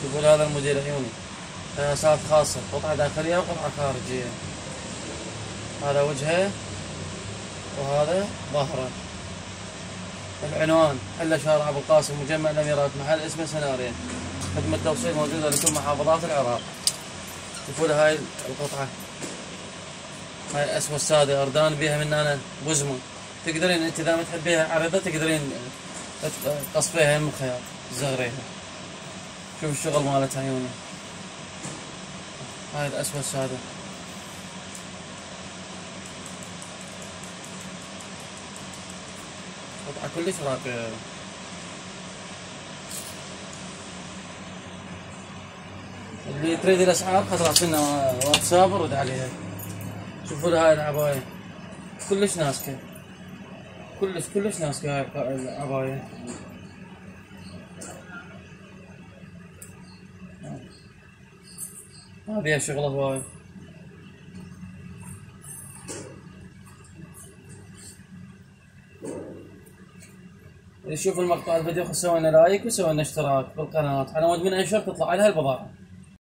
شوفوا هذا الموديل عيوني، مقاسات خاصة، قطعة داخلية وقطعة خارجية. هذا وجهه وهذا ظهره. العنوان حلة شارع ابو القاسم، مجمع الاميرات، محل اسمه سناريا. خدمة توصيل موجودة لكل محافظات العراق. شوفوا له هاي القطعة، هاي اسمه السادة اردان بيها من انا بوزمة. تقدرين انت اذا ما تحبيها عريضة تقدرين تقصفيها من الخياط تزغريها. شوف الشغل مالتها عيوني. هاي الاسود السادة. قطعة كلش راقية. اللي تريد الاسعار خذ راسلنا واتساب ورد عليها. شوفوا له هاي العباية كلش ناسكة، كلش ناسكة هاي العباية. ما بيها شغلة هواي. اللي يشوف المقطع الفيديو سوي لنا لايك وسوي لنا اشتراك بالقناة على مود من انشر تطلع لها البضاعة.